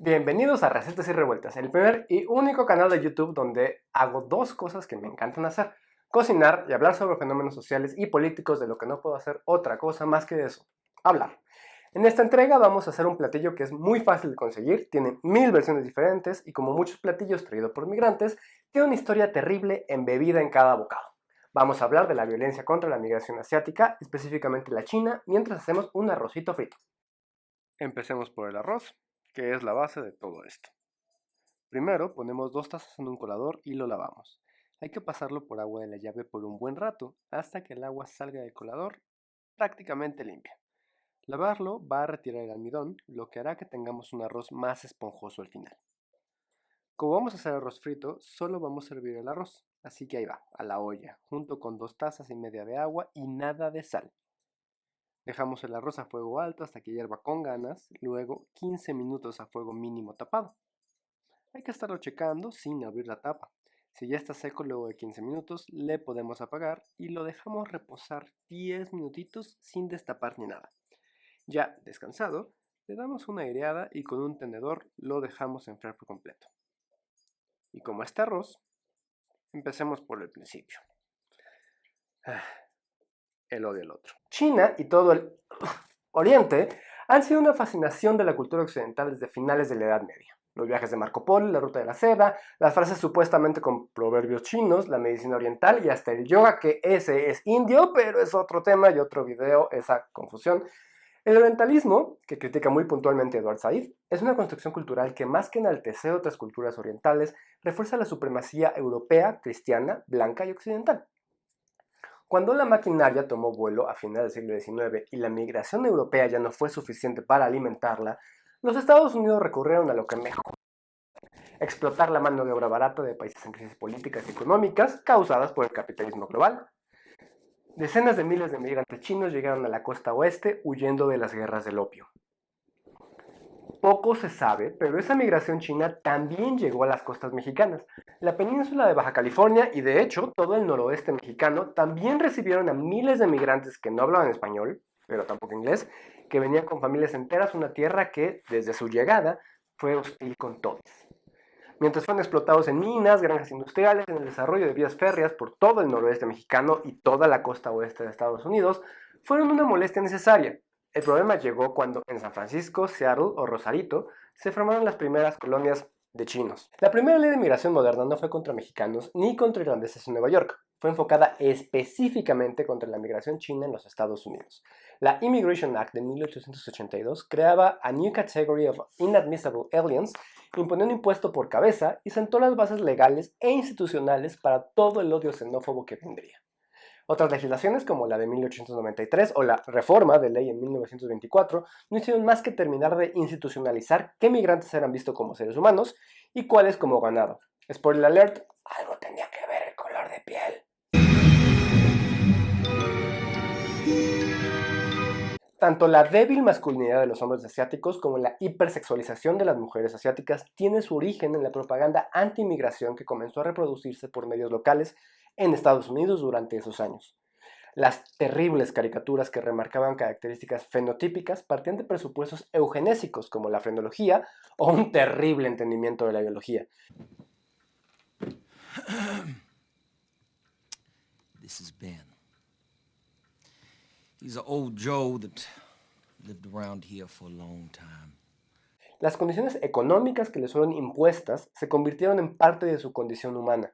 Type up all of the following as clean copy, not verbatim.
Bienvenidos a Recetas y Revueltas, el primer y único canal de YouTube donde hago dos cosas que me encantan hacer: cocinar y hablar sobre fenómenos sociales y políticos, de lo que no puedo hacer otra cosa más que eso, hablar. En esta entrega vamos a hacer un platillo que es muy fácil de conseguir, tiene 1000 versiones diferentes y, como muchos platillos traídos por migrantes, tiene una historia terrible embebida en cada bocado. Vamos a hablar de la violencia contra la migración asiática, específicamente la china, mientras hacemos un arrocito frito. Empecemos por el arroz, que es la base de todo esto. Primero ponemos 2 tazas en un colador y lo lavamos. Hay que pasarlo por agua de la llave por un buen rato, hasta que el agua salga del colador prácticamente limpia. Lavarlo va a retirar el almidón, lo que hará que tengamos un arroz más esponjoso al final. Como vamos a hacer arroz frito, solo vamos a hervir el arroz, así que ahí va, a la olla, junto con 2 tazas y media de agua y nada de sal. Dejamos el arroz a fuego alto hasta que hierva con ganas, luego 15 minutos a fuego mínimo tapado. Hay que estarlo checando sin abrir la tapa. Si ya está seco luego de 15 minutos, le podemos apagar y lo dejamos reposar 10 minutitos sin destapar ni nada. Ya descansado, le damos una aireada y con un tenedor lo dejamos enfriar por completo. Y como este arroz, empecemos por el principio. El odio al otro. China y todo el Oriente han sido una fascinación de la cultura occidental desde finales de la Edad Media. Los viajes de Marco Polo, la ruta de la seda, las frases supuestamente con proverbios chinos, la medicina oriental y hasta el yoga, que ese es indio, pero es otro tema y otro video, esa confusión. El orientalismo, que critica muy puntualmente Edward Said, es una construcción cultural que, más que enaltecer otras culturas orientales, refuerza la supremacía europea, cristiana, blanca y occidental. Cuando la maquinaria tomó vuelo a finales del siglo XIX y la migración europea ya no fue suficiente para alimentarla, los Estados Unidos recurrieron a lo que mejor: explotar la mano de obra barata de países en crisis políticas y económicas causadas por el capitalismo global. Decenas de miles de migrantes chinos llegaron a la costa oeste huyendo de las guerras del opio. Poco se sabe, pero esa migración china también llegó a las costas mexicanas. La península de Baja California y, de hecho, todo el noroeste mexicano también recibieron a miles de migrantes que no hablaban español, pero tampoco inglés, que venían con familias enteras a una tierra que, desde su llegada, fue hostil con todos. Mientras fueron explotados en minas, granjas industriales, en el desarrollo de vías férreas por todo el noroeste mexicano y toda la costa oeste de Estados Unidos, fueron una molestia necesaria. El problema llegó cuando en San Francisco, Seattle o Rosarito se formaron las primeras colonias de chinos. La primera ley de migración moderna no fue contra mexicanos ni contra irlandeses en Nueva York. Fue enfocada específicamente contra la migración china en los Estados Unidos. La Immigration Act de 1882 creaba a New Category of Inadmissible Aliens, imponió un impuesto por cabeza y sentó las bases legales e institucionales para todo el odio xenófobo que vendría. Otras legislaciones, como la de 1893 o la reforma de ley en 1924, no hicieron más que terminar de institucionalizar qué migrantes eran vistos como seres humanos y cuáles como ganado. Spoiler alert: algo tenía que ver el color de piel. Tanto la débil masculinidad de los hombres asiáticos como la hipersexualización de las mujeres asiáticas tiene su origen en la propaganda anti-inmigración que comenzó a reproducirse por medios locales en Estados Unidos durante esos años. Las terribles caricaturas que remarcaban características fenotípicas partían de presupuestos eugenésicos como la frenología o un terrible entendimiento de la biología. This is Ben. He's an old Joe that lived around here for a long time. Las condiciones económicas que les fueron impuestas se convirtieron en parte de su condición humana.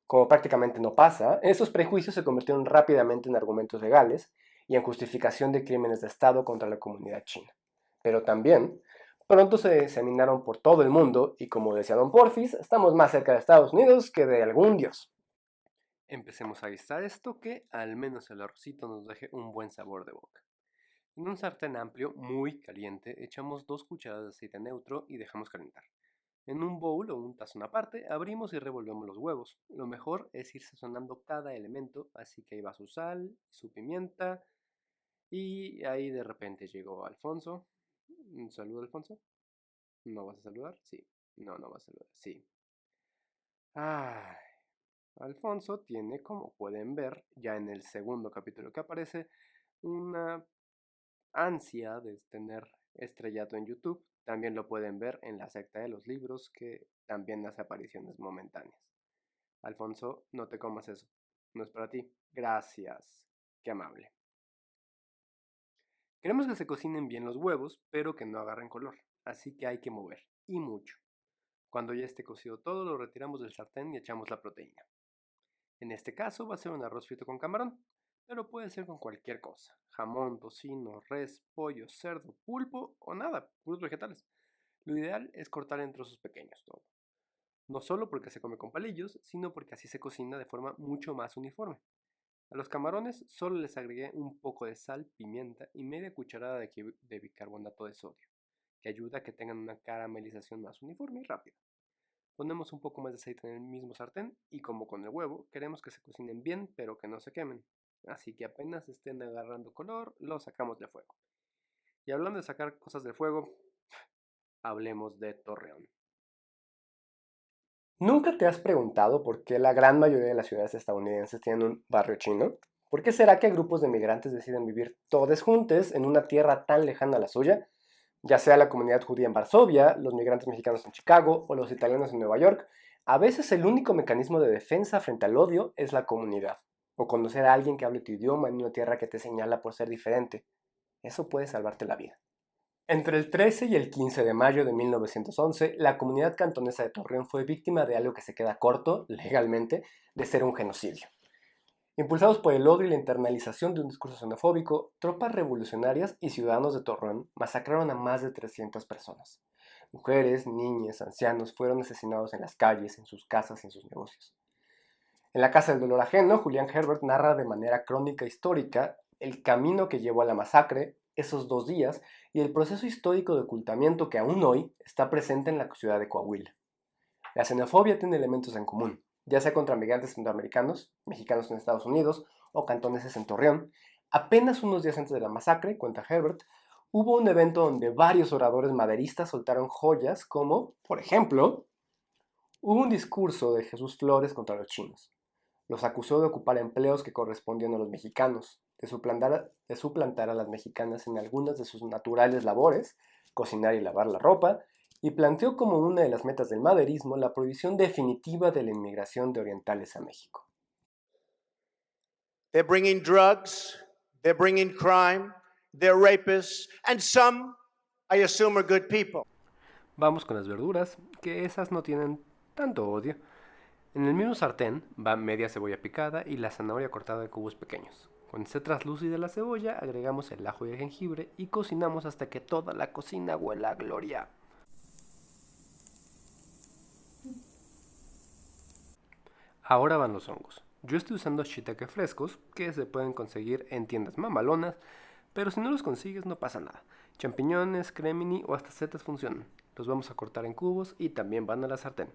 Como prácticamente no pasa, esos prejuicios se convirtieron rápidamente en argumentos legales y en justificación de crímenes de Estado contra la comunidad china. Pero también, pronto se diseminaron por todo el mundo y, como decía Don Porfis, estamos más cerca de Estados Unidos que de algún dios. Empecemos a guisar esto, que al menos el arrocito nos deje un buen sabor de boca. En un sartén amplio, muy caliente, echamos 2 cucharadas de aceite neutro y dejamos calentar. En un bowl o un tazón aparte, abrimos y revolvemos los huevos. Lo mejor es ir sazonando cada elemento, así que ahí va su sal, su pimienta, y ahí de repente llegó Alfonso. Un saludo, Alfonso. ¿No vas a saludar? Sí. No, no vas a saludar. Sí. Ay. Alfonso tiene, como pueden ver, ya en el segundo capítulo que aparece, una ansia de tener estrellato en YouTube, También lo pueden ver en la secta de los libros, que también hace apariciones momentáneas. Alfonso, no te comas eso. No es para ti. Gracias. Qué amable. Queremos que se cocinen bien los huevos, pero que no agarren color. Así que hay que mover. Y mucho. Cuando ya esté cocido todo, lo retiramos del sartén y echamos la proteína. En este caso va a ser un arroz frito con camarón, pero puede ser con cualquier cosa. Jamón, tocino, res, pollo, cerdo, pulpo o nada, puros vegetales. Lo ideal es cortar en trozos pequeños todo. No solo porque se come con palillos, sino porque así se cocina de forma mucho más uniforme. A los camarones solo les agregué un poco de sal, pimienta y media cucharada de bicarbonato de sodio, que ayuda a que tengan una caramelización más uniforme y rápida. Ponemos un poco más de aceite en el mismo sartén y como con el huevo, queremos que se cocinen bien pero que no se quemen. Así que apenas estén agarrando color, los sacamos de fuego. Y hablando de sacar cosas del fuego, hablemos de Torreón. ¿Nunca te has preguntado por qué la gran mayoría de las ciudades estadounidenses tienen un barrio chino? ¿Por qué será que grupos de migrantes deciden vivir todos juntos en una tierra tan lejana a la suya? Ya sea la comunidad judía en Varsovia, los migrantes mexicanos en Chicago o los italianos en Nueva York, a veces el único mecanismo de defensa frente al odio es la comunidad, o conocer a alguien que hable tu idioma en una tierra que te señala por ser diferente. Eso puede salvarte la vida. Entre el 13 y el 15 de mayo de 1911, la comunidad cantonesa de Torreón fue víctima de algo que se queda corto, legalmente, de ser un genocidio. Impulsados por el odio y la internalización de un discurso xenofóbico, tropas revolucionarias y ciudadanos de Torreón masacraron a más de 300 personas. Mujeres, niñas, ancianos fueron asesinados en las calles, en sus casas y en sus negocios. En La Casa del Dolor Ajeno, Julián Herbert narra de manera crónica histórica el camino que llevó a la masacre, esos 2 días, y el proceso histórico de ocultamiento que aún hoy está presente en la ciudad de Coahuila. La xenofobia tiene elementos en común, ya sea contra migrantes centroamericanos, mexicanos en Estados Unidos o cantoneses en Torreón. Apenas unos días antes de la masacre, cuenta Herbert, hubo un evento donde varios oradores maderistas soltaron joyas como, por ejemplo, hubo un discurso de Jesús Flores contra los chinos. Los acusó de ocupar empleos que correspondían a los mexicanos, de suplantar a las mexicanas en algunas de sus naturales labores, cocinar y lavar la ropa, y planteó como una de las metas del maderismo la prohibición definitiva de la inmigración de orientales a México. They're bringing drugs, they're bringing crime, they're rapists, and some, I assume, are good people. Vamos con las verduras, que esas no tienen tanto odio. En el mismo sartén va media cebolla picada y la zanahoria cortada en cubos pequeños. Cuando esté traslúcida la cebolla, agregamos el ajo y el jengibre y cocinamos hasta que toda la cocina huela a gloria. Ahora van los hongos. Yo estoy usando shiitake frescos, que se pueden conseguir en tiendas mamalonas, pero si no los consigues no pasa nada. Champiñones, cremini o hasta setas funcionan. Los vamos a cortar en cubos y también van a la sartén.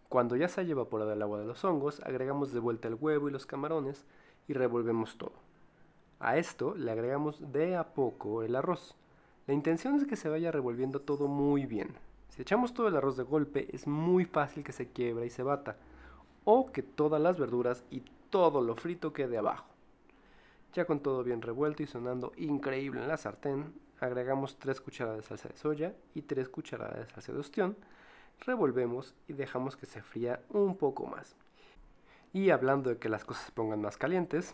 Cuando ya se haya evaporado el agua de los hongos, agregamos de vuelta el huevo y los camarones y revolvemos todo. A esto le agregamos de a poco el arroz. La intención es que se vaya revolviendo todo muy bien. Si echamos todo el arroz de golpe, es muy fácil que se quiebra y se bata, o que todas las verduras y todo lo frito quede abajo. Ya con todo bien revuelto y sonando increíble en la sartén, agregamos 3 cucharadas de salsa de soya y 3 cucharadas de salsa de ostión. Revolvemos y dejamos que se fría un poco más. Y hablando de que las cosas se pongan más calientes,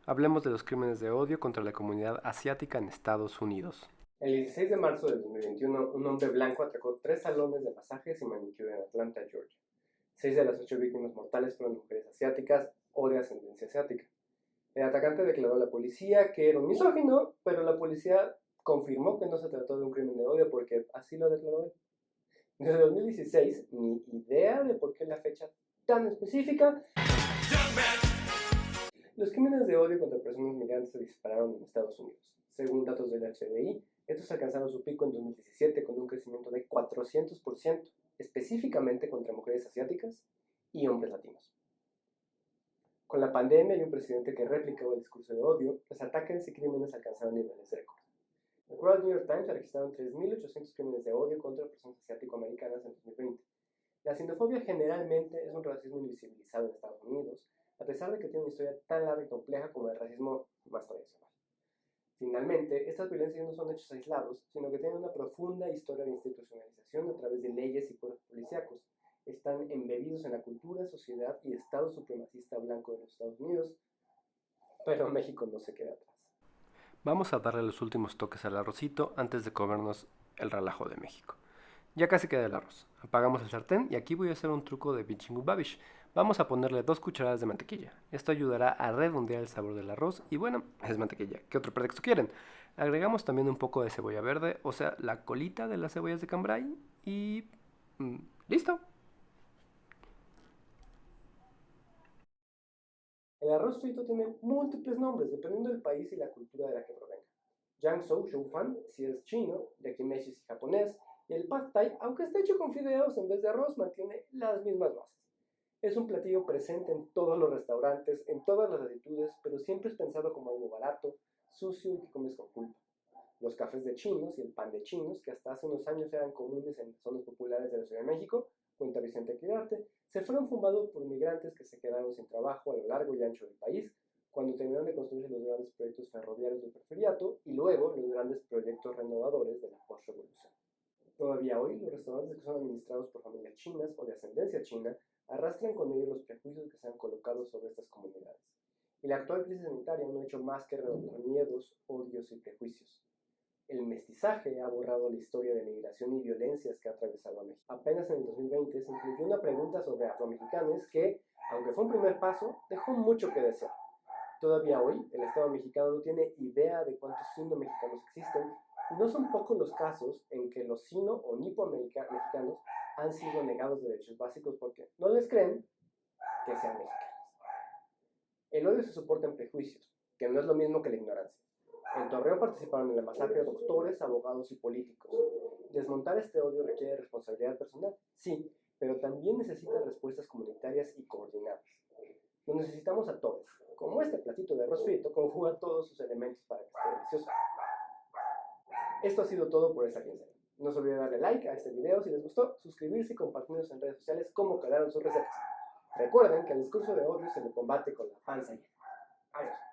hablemos de los crímenes de odio contra la comunidad asiática en Estados Unidos. El 16 de marzo de 2021, un hombre blanco atacó 3 salones de masajes y manicure en Atlanta, Georgia. 6 de las 8 víctimas mortales fueron mujeres asiáticas o de ascendencia asiática. El atacante declaró a la policía que era un misógino, pero la policía confirmó que no se trató de un crimen de odio porque así lo declaró él. Desde 2016, ni idea de por qué la fecha tan específica. Los crímenes de odio contra personas migrantes se dispararon en Estados Unidos. Según datos del FBI, estos alcanzaron su pico en 2017 con un crecimiento de 400%, específicamente contra mujeres asiáticas y hombres latinos. Con la pandemia y un presidente que replicaba el discurso de odio, los ataques y crímenes alcanzaron niveles récord. De acuerdo al New York Times, se registraron 3.800 crímenes de odio contra personas asiático-americanas en 2020. La xenofobia generalmente es un racismo invisibilizado en Estados Unidos, a pesar de que tiene una historia tan larga y compleja como el racismo más tradicional. Finalmente, estas violencias no son hechos aislados, sino que tienen una profunda historia de institucionalización a través de leyes y cuerpos policíacos. Están embebidos en la cultura, sociedad y Estado supremacista blanco de los Estados Unidos, pero México no se queda atrás. Vamos a darle los últimos toques al arrocito antes de comernos el relajo de México. Ya casi queda el arroz. Apagamos el sartén y aquí voy a hacer un truco de Binchingu Babish. Vamos a ponerle 2 cucharadas de mantequilla. Esto ayudará a redondear el sabor del arroz y bueno, es mantequilla. ¿Qué otro pretexto quieren? Agregamos también un poco de cebolla verde, o sea, la colita de las cebollas de cambray y... ¡listo! El arroz frito tiene múltiples nombres dependiendo del país y la cultura de la que provenga. Jiangsu Shou Fan si es chino, yakimeshi si japonés, y el pad thai, aunque está hecho con fideos en vez de arroz, mantiene las mismas bases. Es un platillo presente en todos los restaurantes, en todas las latitudes, pero siempre es pensado como algo barato, sucio y que comes con culpa. Los cafés de chinos y el pan de chinos, que hasta hace unos años eran comunes en zonas populares de la Ciudad de México, cuenta Vicente Quirarte, se fueron fundados por migrantes que se quedaron sin trabajo a lo largo y ancho del país, cuando terminaron de construirse los grandes proyectos ferroviarios del Porfiriato y luego los grandes proyectos renovadores de la post-revolución. Todavía hoy, los restaurantes que son administrados por familias chinas o de ascendencia china arrastran con ellos los prejuicios que se han colocado sobre estas comunidades. Y la actual crisis sanitaria no ha hecho más que revolver miedos, odios y prejuicios. El mestizaje ha borrado la historia de migración y violencias que ha atravesado a México. Apenas en el 2020 se incluyó una pregunta sobre afromexicanos que, aunque fue un primer paso, dejó mucho que desear. Todavía hoy, el Estado mexicano no tiene idea de cuántos sino-mexicanos existen, y no son pocos los casos en que los sino- o nipo-mexicanos han sido negados derechos básicos porque no les creen que sean mexicanos. El odio se soporta en prejuicios, que no es lo mismo que la ignorancia. En Torreón participaron en la masacre doctores, abogados y políticos. Desmontar este odio requiere responsabilidad personal, sí, pero también necesita respuestas comunitarias y coordinadas. Lo necesitamos a todos. Como este platito de arroz frito conjuga todos sus elementos para que esté delicioso. Esto ha sido todo por esta quincena. No se olviden darle like a este video si les gustó, suscribirse y compartirnos en redes sociales cómo quedaron sus recetas. Recuerden que el discurso de odio se le combate con la panza llena. Adiós.